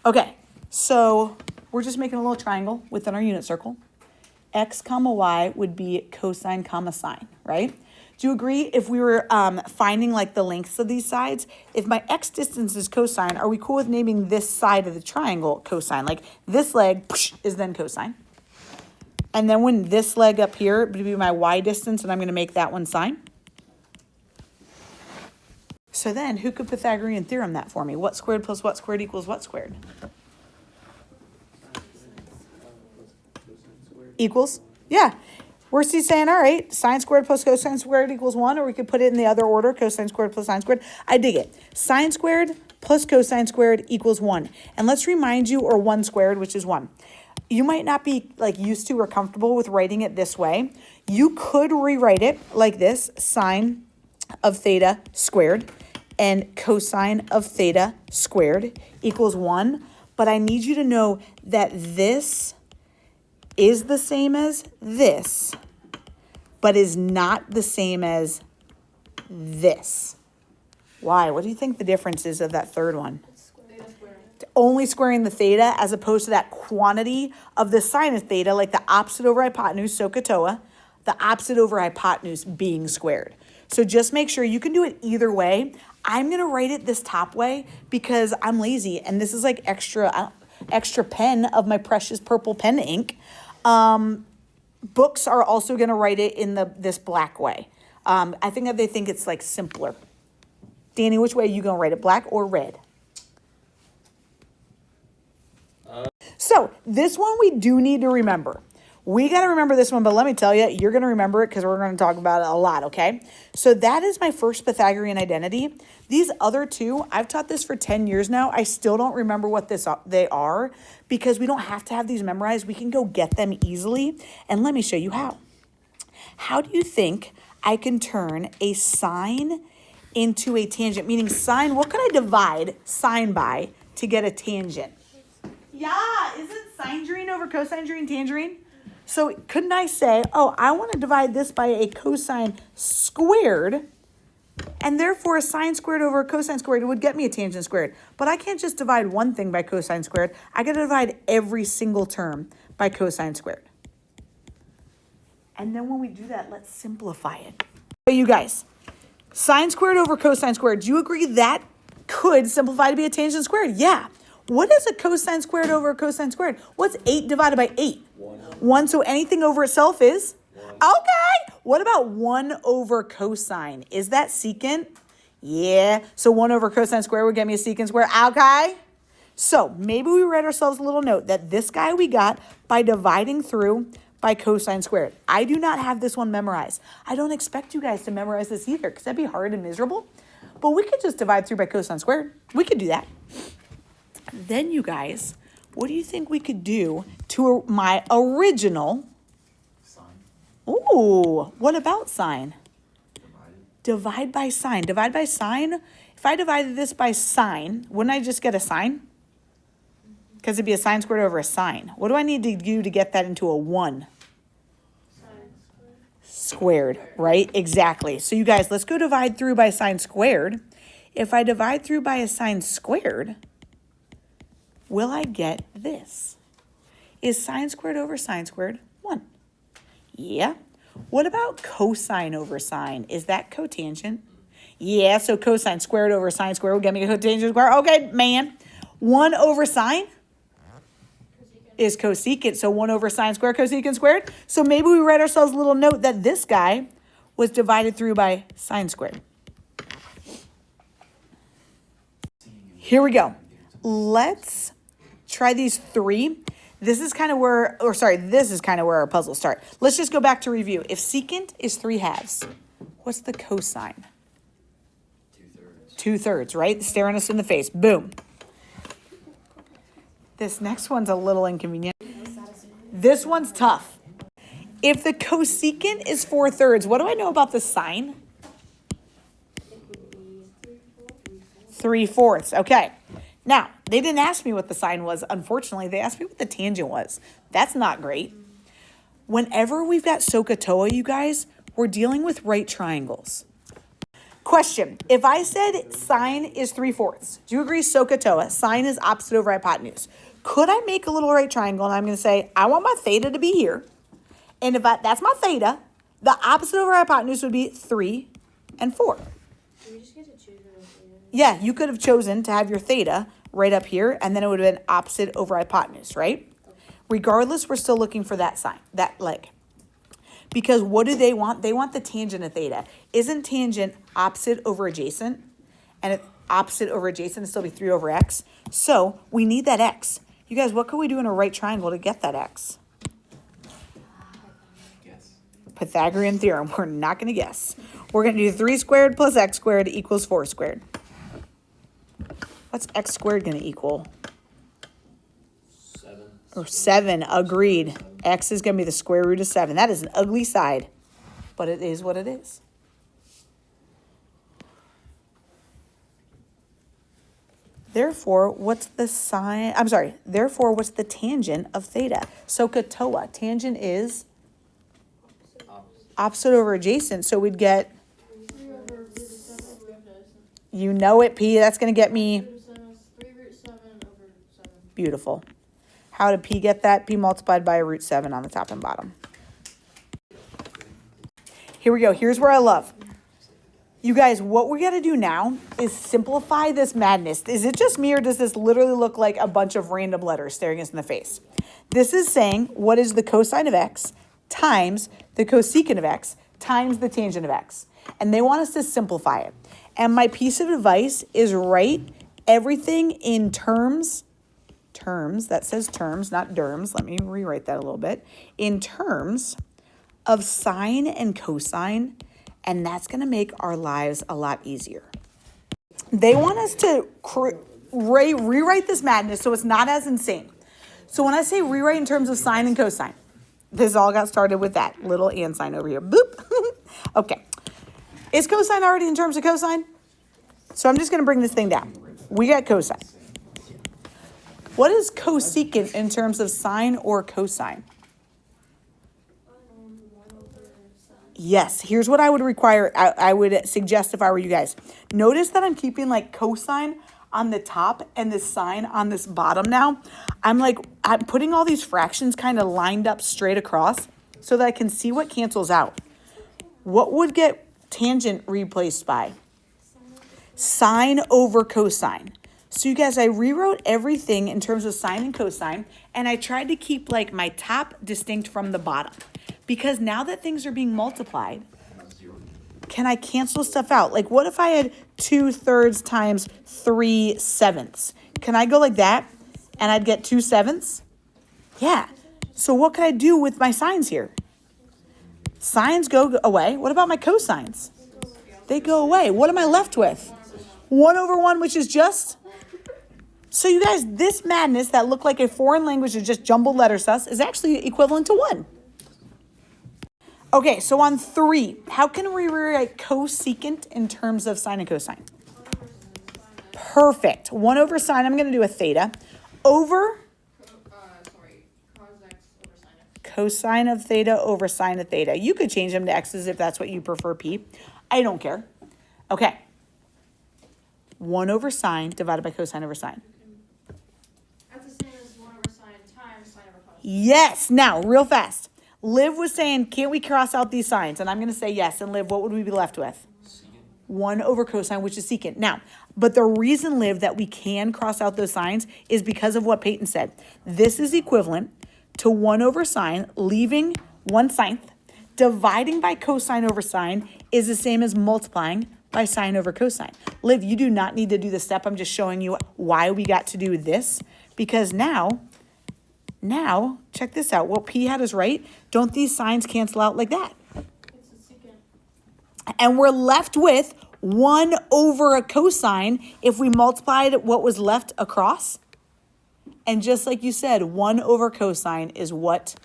Okay, so we're just making a little triangle within our unit circle. X comma y would be cosine comma sine, right? Do you agree if we were finding like the lengths of these sides, if my x distance is cosine, are we cool with naming this side of the triangle cosine? Like this leg is then cosine. And then when this leg up here would be my y distance, and I'm going to make that one sine. So then who could Pythagorean theorem that for me? What squared plus what squared equals what squared? Equals? Yeah. Where's he saying, all right, sine squared plus cosine squared equals 1, or we could put it in the other order, cosine squared plus sine squared. I dig it. Sine squared plus cosine squared equals 1. And let's remind you, or 1 squared, which is 1. You might not be like used to or comfortable with writing it this way. You could rewrite it like this, sine of theta squared and cosine of theta squared equals 1. But I need you to know that this is the same as this, but is not the same as this. Why? What do you think the difference is of that third one? Only squaring the theta as opposed to that quantity of the sine of theta, like the opposite over hypotenuse, SOHCAHTOA, the opposite over hypotenuse being squared. So just make sure you can do it either way. I'm going to write it this top way because I'm lazy, and this is like extra pen of my precious purple pen ink. Books are also going to write it in this black way. I think that they think it's like simpler. Danny, which way are you going to write it, black or red? So this one we do need to remember. We got to remember this one, but let me tell you, you're going to remember it because we're going to talk about it a lot, okay? So that is my first Pythagorean identity. These other two, I've taught this for 10 years now. I still don't remember what they are because we don't have to have these memorized. We can go get them easily, and let me show you how. How do you think I can turn a sine into a tangent? Meaning sine, what can I divide sine by to get a tangent? Yeah, isn't sine over cosine tangerine? So couldn't I say, oh, I want to divide this by a cosine squared, and therefore a sine squared over a cosine squared would get me a tangent squared. But I can't just divide one thing by cosine squared. I got to divide every single term by cosine squared. And then when we do that, let's simplify it. So you guys, sine squared over cosine squared, do you agree that could simplify to be a tangent squared? Yeah. What is a cosine squared over a cosine squared? What's 8 divided by 8? 1. So anything over itself is? 1. Okay. What about 1 over cosine? Is that secant? Yeah. So 1 over cosine squared would get me a secant squared. Okay. So maybe we write ourselves a little note that this guy we got by dividing through by cosine squared. I do not have this one memorized. I don't expect you guys to memorize this either because that'd be hard and miserable. But we could just divide through by cosine squared. We could do that. Then, you guys, what do you think we could do to my original? Sine. Ooh, what about sine? Divide by sine. Divide by sine. If I divided this by sine, wouldn't I just get a sine? Because it'd be a sine squared over a sine. What do I need to do to get that into a 1? Squared, right? Exactly. So, you guys, let's go divide through by sine squared. If I divide through by a sine squared, will I get this? Is sine squared over sine squared 1? Yeah. What about cosine over sine? Is that cotangent? Yeah, so cosine squared over sine squared will get me a cotangent square. Okay, man. 1 over sine is cosecant. So 1 over sine squared, cosecant squared. So maybe we write ourselves a little note that this guy was divided through by sine squared. Here we go. Let's try these 3. This is kind of where our puzzles start. Let's just go back to review. If secant is 3/2, what's the cosine? 2/3. 2/3, right? Staring us in the face. Boom. This next one's a little inconvenient. This one's tough. If the cosecant is 4/3, what do I know about the sine? 3/4. Okay. Now, they didn't ask me what the sine was. Unfortunately, they asked me what the tangent was. That's not great. Whenever we've got SOHCAHTOA, you guys, we're dealing with right triangles. Question. If I said sine is 3/4, do you agree SOHCAHTOA? Sine is opposite over hypotenuse. Could I make a little right triangle and I'm going to say, I want my theta to be here. And if that's my theta, the opposite over hypotenuse would be 3 and 4. Do we just get to choose our theta? Yeah, you could have chosen to have your theta right up here, and then it would have been opposite over hypotenuse, right? Okay. Regardless, we're still looking for that sign, that leg. Because what do they want? They want the tangent of theta. Isn't tangent opposite over adjacent? And if opposite over adjacent would still be 3 over x. So we need that x. You guys, what could we do in a right triangle to get that x? Pythagorean theorem. We're not going to guess. We're going to do 3 squared plus x squared equals 4 squared. What's x squared going to equal? 7. Or 7. Agreed. X is going to be the square root of 7. That is an ugly side, but it is what it is. Therefore, what's the sine? I'm sorry. Therefore, what's the tangent of theta? SOHCAHTOA. Tangent is opposite over adjacent. So we'd get, you know it, P. That's going to get me. 3 root 7 over 7. Beautiful. How did P get that? P multiplied by a root 7 on the top and bottom. Here we go. Here's where I love. You guys, what we got to do now is simplify this madness. Is it just me or does this literally look like a bunch of random letters staring us in the face? This is saying what is the cosine of x times the cosecant of x times the tangent of x. And they want us to simplify it. And my piece of advice is write everything in terms, that says terms, not derms. Let me rewrite that a little bit. In terms of sine and cosine, and that's going to make our lives a lot easier. They want us to rewrite this madness so it's not as insane. So when I say rewrite in terms of sine and cosine, this all got started with that little and sign over here. Boop. Okay. Is cosine already in terms of cosine? So I'm just going to bring this thing down. We got cosine. What is cosecant in terms of sine or cosine? Yes, here's what I would require. I would suggest if I were you guys. Notice that I'm keeping like cosine on the top and this sine on this bottom now. I'm putting all these fractions kind of lined up straight across so that I can see what cancels out. What would get tangent replaced by? Sine over cosine. So you guys, I rewrote everything in terms of sine and cosine, and I tried to keep like my top distinct from the bottom. Because now that things are being multiplied, can I cancel stuff out? Like what if I had 2/3 times 3/7? Can I go like that and I'd get 2/7? Yeah. So what could I do with my sines here? Sines go away. What about my cosines? They go away. What am I left with? 1/1, which is just... So you guys, this madness that looked like a foreign language of just jumbled letter sus is actually equivalent to 1. Okay, so on 3, how can we rewrite cosecant in terms of sine and cosine? Perfect. 1 over sine, I'm going to do a theta, over cosine of theta over sine of theta. You could change them to x's if that's what you prefer, P. I don't care. Okay. 1 over sine divided by cosine over sine. That's the same as 1 over sine times sine over cosine. Yes. Now, real fast. Liv was saying, can't we cross out these signs? And I'm going to say yes. And Liv, what would we be left with? 1 over cosine, which is secant. Now, but the reason, Liv, that we can cross out those signs is because of what Peyton said. This is equivalent to 1 over sine, leaving 1/9. Dividing by cosine over sine is the same as multiplying by sine over cosine. Liv, you do not need to do the step. I'm just showing you why we got to do this. Because now, check this out. What P had is right. Don't these signs cancel out like that? It's a secant. And we're left with 1 over a cosine if we multiplied what was left across. And just like you said, 1 over cosine is what?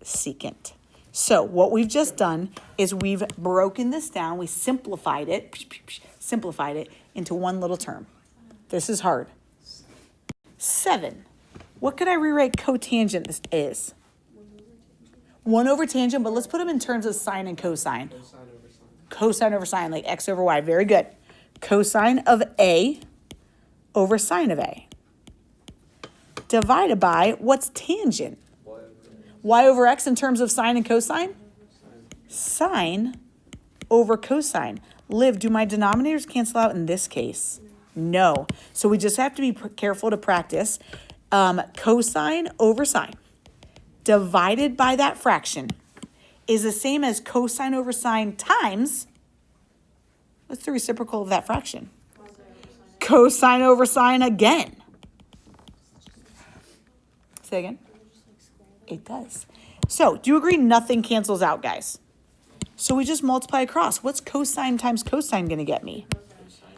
Secant. So what we've just done is we've broken this down. We simplified it into one little term. This is hard. 7. What could I rewrite cotangent is? 1 over tangent, but let's put them in terms of sine and cosine. cosine over sine, like x over y. Very good. Cosine of A over sine of A. Divided by, what's tangent? Y over x in terms of sine and cosine? Sine over cosine. Liv, do my denominators cancel out in this case? No. So we just have to be careful to practice. Cosine over sine divided by that fraction is the same as cosine over sine times, what's the reciprocal of that fraction? Cosine over sine again. Say again. It does. So do you agree nothing cancels out, guys? So we just multiply across. What's cosine times cosine going to get me?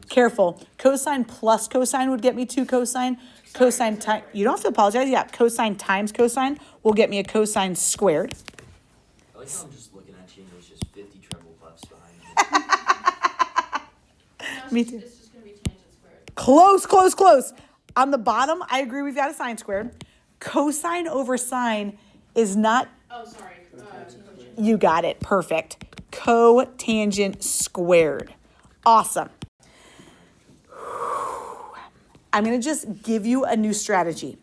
Careful. Cosine plus cosine would get me 2 cosine. Cosine times, you don't have to apologize. Yeah, cosine times cosine will get me a cosine squared. I like how I'm just looking at you and there's just 50 treble clefs behind you. Me too. It's just gonna be tangent squared. Close, close, close. On the bottom, I agree we've got a sine squared. Cosine over sine is not, Oh, sorry, cotangent. you got it, perfect. Cotangent squared. Awesome. I'm going to just give you a new strategy.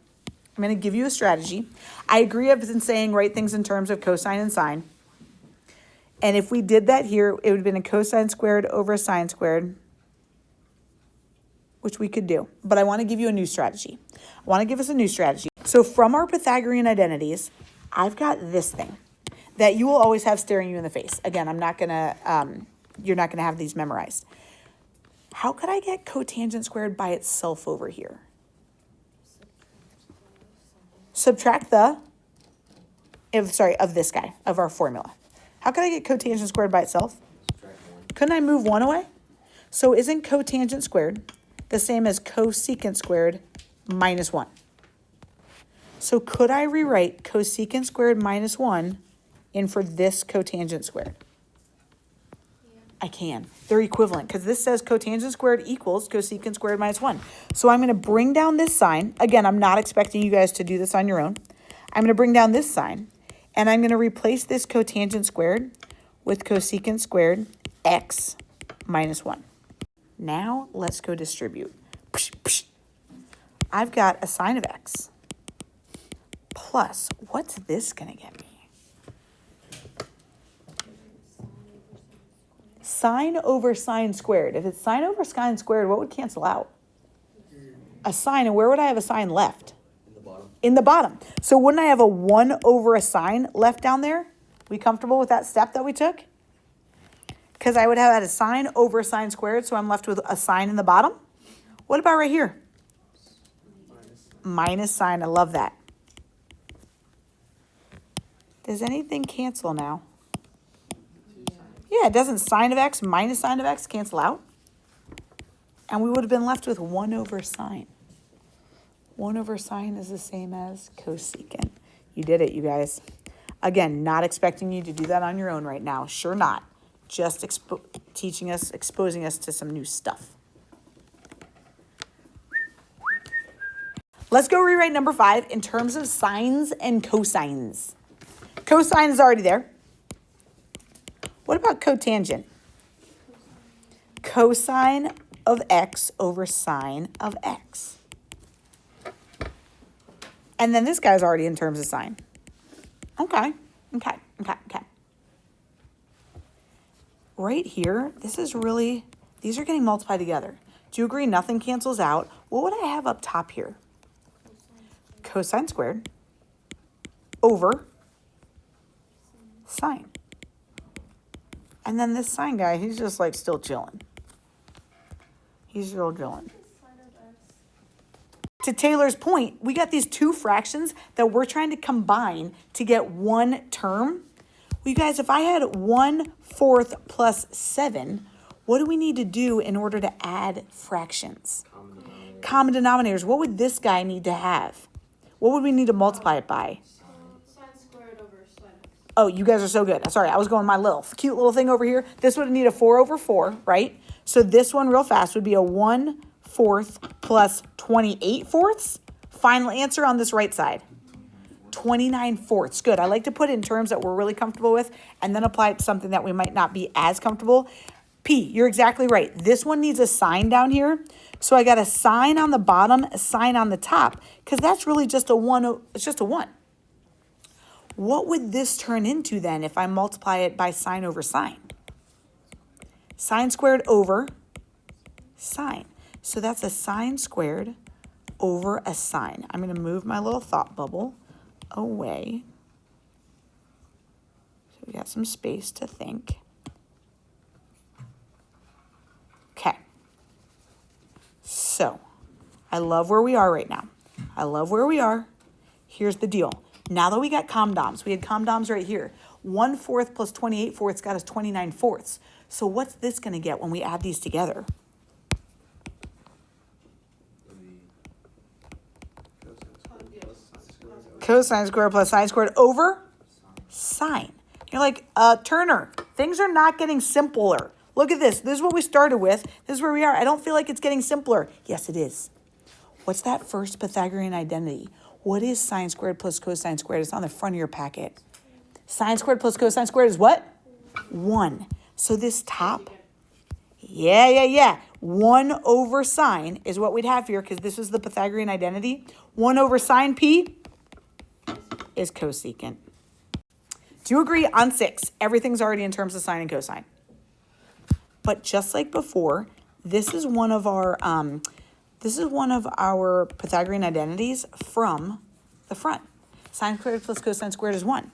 I'm going to give you a strategy. I agree I've been saying write things in terms of cosine and sine. And if we did that here, it would have been a cosine squared over a sine squared, which we could do. But I want to give you a new strategy. I want to give us a new strategy. So from our Pythagorean identities, I've got this thing that you will always have staring you in the face. Again, I'm not going to, you're not going to have these memorized. How could I get cotangent squared by itself over here? Subtract the, of this guy, of our formula. How could I get cotangent squared by itself? Subtract 1. Couldn't I move 1 away? So isn't cotangent squared the same as cosecant squared minus 1? So could I rewrite cosecant squared minus 1 in for this cotangent squared? I can. They're equivalent because this says cotangent squared equals cosecant squared minus 1. So I'm going to bring down this sign. Again, I'm not expecting you guys to do this on your own. I'm going to bring down this sign, and I'm going to replace this cotangent squared with cosecant squared x minus 1. Now let's go distribute. Psh, psh. I've got a sine of x plus, what's this going to get me? Sine over sine squared. If it's sine over sine squared, what would cancel out? A sine, and where would I have a sine left? In the bottom. In the bottom. So wouldn't I have a 1 over a sine left down there? We comfortable with that step that we took? Because I would have had a sine over a sine squared, so I'm left with a sine in the bottom. What about right here? Minus sine. I love that. Does anything cancel now? Yeah, doesn't sine of x minus sine of x cancel out? And we would have been left with 1 over sine. 1 over sine is the same as cosecant. You did it, you guys. Again, not expecting you to do that on your own right now. Sure not. Just teaching us, exposing us to some new stuff. Let's go rewrite number 5 in terms of sines and cosines. Cosine is already there. What about cotangent? Cosine of x over sine of x. And then this guy's already in terms of sine. Okay. Right here, this is really, these are getting multiplied together. Do you agree nothing cancels out? What would I have up top here? Cosine squared over sine. And then this sine guy, he's just like still chilling. He's still chilling. To Taylor's point, we got these two fractions that we're trying to combine to get one term. Well, you guys, if I had 1/4 plus 7, what do we need to do in order to add fractions? Common denominators. What would this guy need to have? What would we need to multiply it by? Sine squared over sine x. Oh, you guys are so good. Sorry, I was going my little cute little thing over here. This would need a 4 over 4, right? So this one real fast would be a 1/4 plus 28/4. Final answer on this right side. 29/4. Good. I like to put it in terms that we're really comfortable with and then apply it to something that we might not be as comfortable. P, you're exactly right. This one needs a sign down here. So I got a sign on the bottom, a sign on the top, because that's really just a 1. It's just a 1. What would this turn into then if I multiply it by sine over sine? Sine squared over sine. So that's a sine squared over a sine. I'm going to move my little thought bubble away. So we got some space to think. Okay. So I love where we are right now. I love where we are. Here's the deal. Now that we got comdoms, we had comdoms right here. 1/4 plus 28/4 got us 29/4. So what's this going to get when we add these together? Cosine squared plus sine squared over sine. You're like, Turner, things are not getting simpler. Look at this. This is what we started with. This is where we are. I don't feel like it's getting simpler. Yes, it is. What's that first Pythagorean identity? What is sine squared plus cosine squared? It's on the front of your packet. Sine squared plus cosine squared is what? 1. So this top, yeah. 1 over sine is what we'd have here because this is the Pythagorean identity. 1 over sine P is cosecant. Do you agree on 6? Everything's already in terms of sine and cosine. But just like before, this is one of our Pythagorean identities from the front. Sine squared plus cosine squared is 1.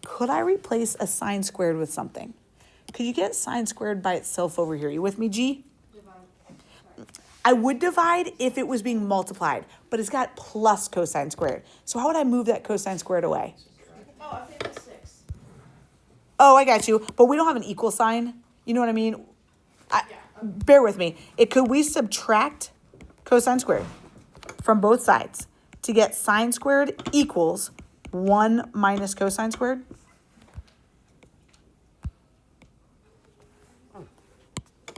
Could I replace a sine squared with something? Could you get sine squared by itself over here? You with me, G? Divide. I would divide if it was being multiplied, but it's got plus cosine squared. So how would I move that cosine squared away? Oh, I think it's 6. Oh, I got you. But we don't have an equal sign. You know what I mean? Bear with me. Could we subtract cosine squared from both sides to get sine squared equals 1 minus cosine squared?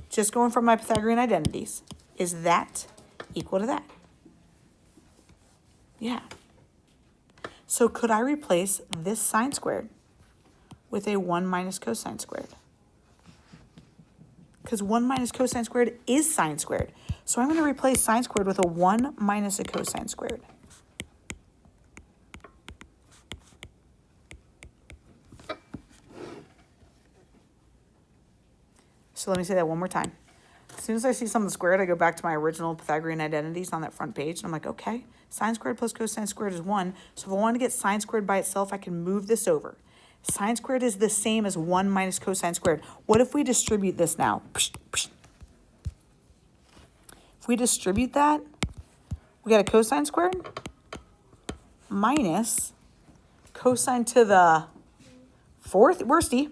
Just going from my Pythagorean identities. Is that equal to that? Yeah. So could I replace this sine squared with a 1 minus cosine squared? Because 1 minus cosine squared is sine squared. So I'm going to replace sine squared with a 1 minus a cosine squared. So let me say that one more time. As soon as I see something squared, I go back to my original Pythagorean identities on that front page. And I'm like, okay, sine squared plus cosine squared is 1. So if I want to get sine squared by itself, I can move this over. Sine squared is the same as 1 minus cosine squared. What if we distribute this now? If we distribute that, we got a cosine squared minus cosine to the 4th. Worsty.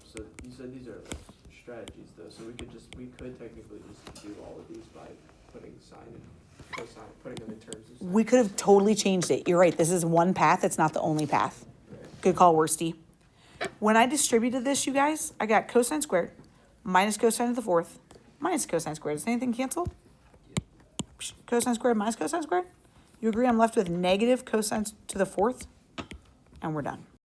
So you said these are like strategies though, so we could technically just do all of these by putting sine and cosine, putting them in terms of sine. We could have totally changed it. You're right. This is one path. It's not the only path. Good call, Worsty. When I distributed this, you guys, I got cosine squared minus cosine to the 4th minus cosine squared. Does anything cancel? Cosine squared minus cosine squared? You agree I'm left with negative cosine to the 4th? And we're done.